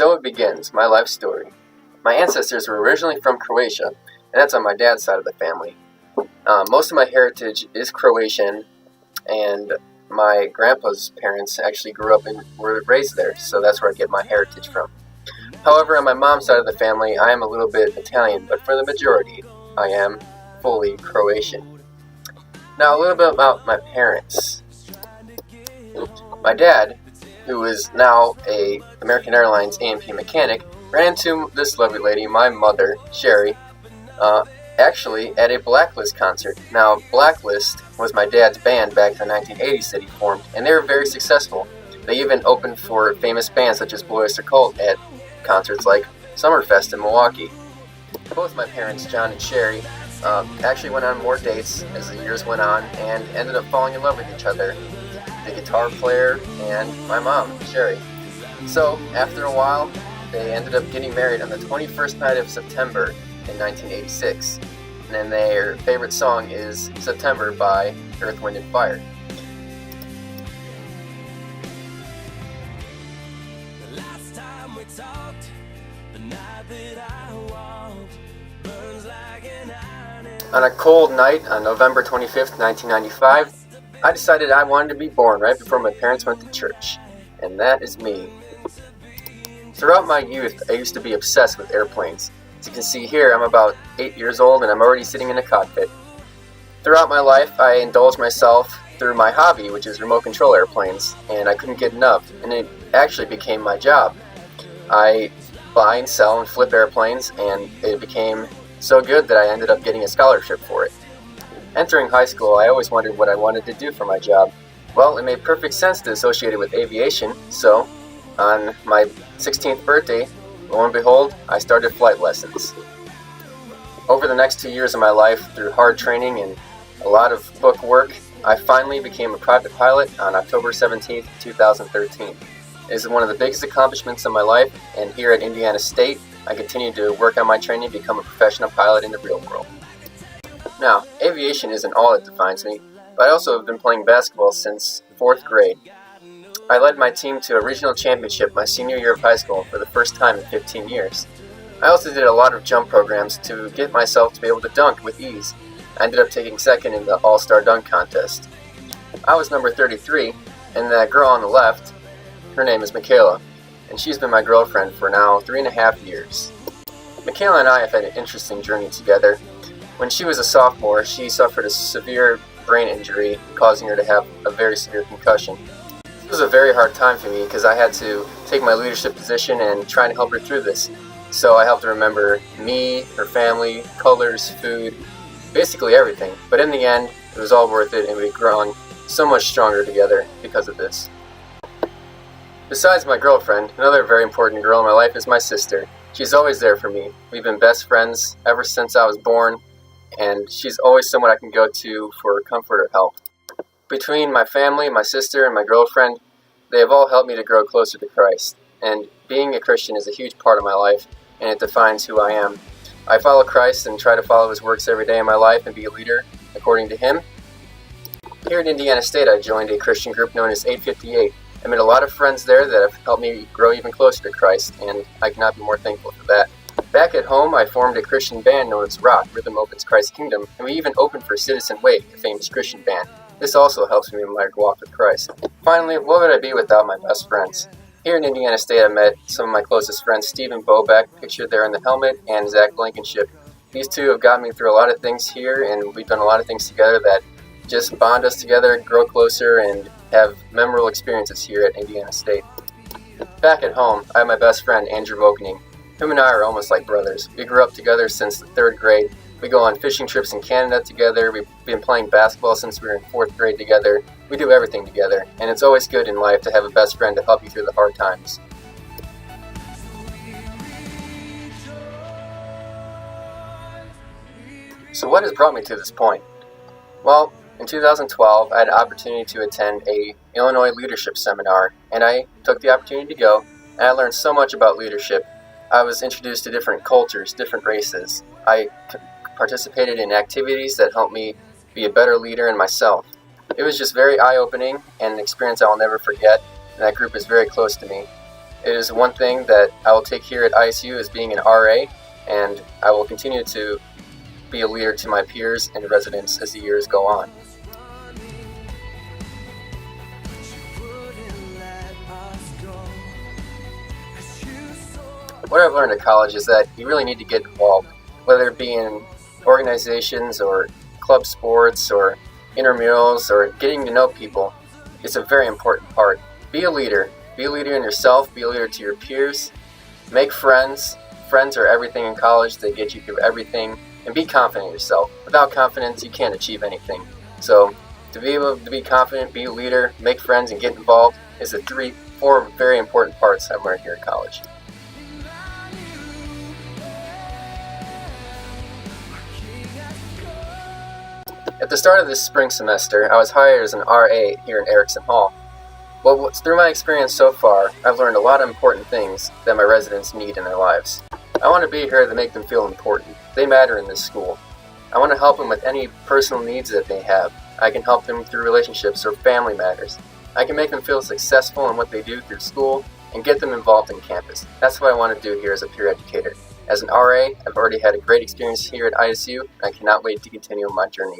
So it begins, my life story. My ancestors were originally from Croatia, and that's on my dad's side of the family. Most of my heritage is Croatian, and my grandpa's parents actually were raised there, so that's where I get my heritage from. However, on my mom's side of the family, I am a little bit Italian, but for the majority, I am fully Croatian. Now, a little bit about my parents. My dad, who is now a American Airlines A&P mechanic, ran into this lovely lady, my mother, Sherry, actually at a Blacklist concert. Now, Blacklist was my dad's band back in the 1980s that he formed, and they were very successful. They even opened for famous bands such as Blue Oyster Cult at concerts like Summerfest in Milwaukee. Both my parents, John and Sherry, actually went on more dates as the years went on and ended up falling in love with each other, the guitar player and my mom, Sherry. So, after a while, they ended up getting married on the 21st night of September in 1986. And then their favorite song is September by Earth, Wind & Fire. On a cold night on November 25th, 1995, I decided I wanted to be born right before my parents went to church. And that is me. Throughout my youth, I used to be obsessed with airplanes. As you can see here, I'm about 8 years old and I'm already sitting in a cockpit. Throughout my life, I indulged myself through my hobby, which is remote control airplanes, and I couldn't get enough, and it actually became my job. I buy and sell and flip airplanes, and it became so good that I ended up getting a scholarship for it. Entering high school, I always wondered what I wanted to do for my job. Well, it made perfect sense to associate it with aviation, so on my 16th birthday, lo and behold, I started flight lessons. Over the next 2 years of my life, through hard training and a lot of book work, I finally became a private pilot on October 17th, 2013. It is one of the biggest accomplishments of my life, and here at Indiana State, I continue to work on my training to become a professional pilot in the real world. Now, aviation isn't all that defines me, but I also have been playing basketball since 4th grade. I led my team to a regional championship my senior year of high school for the first time in 15 years. I also did a lot of jump programs to get myself to be able to dunk with ease. I ended up taking second in the All-Star Dunk Contest. I was number 33, and that girl on the left, her name is Michaela, and she's been my girlfriend for now 3.5 years. Michaela and I have had an interesting journey together. When she was a sophomore, she suffered a severe brain injury, causing her to have a very severe concussion. It was a very hard time for me because I had to take my leadership position and try to help her through this. So I helped her remember me, her family, colors, food, basically everything. But in the end, it was all worth it, and we've grown so much stronger together because of this. Besides my girlfriend, another very important girl in my life is my sister. She's always there for me. We've been best friends ever since I was born, and she's always someone I can go to for comfort or help. Between my family, my sister, and my girlfriend, they have all helped me to grow closer to Christ. And being a Christian is a huge part of my life, and it defines who I am. I follow Christ and try to follow His works every day of my life and be a leader according to Him. Here at Indiana State, I joined a Christian group known as 858. I made a lot of friends there that have helped me grow even closer to Christ, and I cannot be more thankful for that. Back at home, I formed a Christian band known as Rock, Rhythm Opens Christ's Kingdom, and we even opened for Citizen Wake, a famous Christian band. This also helps me in my walk with Christ. Finally, what would I be without my best friends? Here in Indiana State, I met some of my closest friends, Stephen Bobeck, pictured there in the helmet, and Zach Blankenship. These two have gotten me through a lot of things here, and we've done a lot of things together that just bond us together, grow closer, and have memorable experiences here at Indiana State. Back at home, I have my best friend, Andrew Vokening. Him and I are almost like brothers. We grew up together since the 3rd grade. We go on fishing trips in Canada together. We've been playing basketball since we were in 4th grade together. We do everything together, and it's always good in life to have a best friend to help you through the hard times. So what has brought me to this point? Well, in 2012, I had an opportunity to attend a Illinois leadership seminar, and I took the opportunity to go, and I learned so much about leadership. I was introduced to different cultures, different races. I participated in activities that helped me be a better leader in myself. It was just very eye-opening and an experience I will never forget, and that group is very close to me. It is one thing that I will take here at ISU as being an RA, and I will continue to be a leader to my peers and residents as the years go on. What I've learned at college is that you really need to get involved, whether it be in organizations or club sports or intramurals or getting to know people. It's a very important part. Be a leader. Be a leader in yourself. Be a leader to your peers. Make friends. Friends are everything in college. They get you through everything. And be confident in yourself. Without confidence, you can't achieve anything. So to be able to be confident, be a leader, make friends, and get involved is the four very important parts I've learned here at college. At the start of this spring semester, I was hired as an RA here in Erickson Hall. Well, through my experience so far, I've learned a lot of important things that my residents need in their lives. I want to be here to make them feel important. They matter in this school. I want to help them with any personal needs that they have. I can help them through relationships or family matters. I can make them feel successful in what they do through school and get them involved in campus. That's what I want to do here as a peer educator. As an RA, I've already had a great experience here at ISU, and I cannot wait to continue on my journey.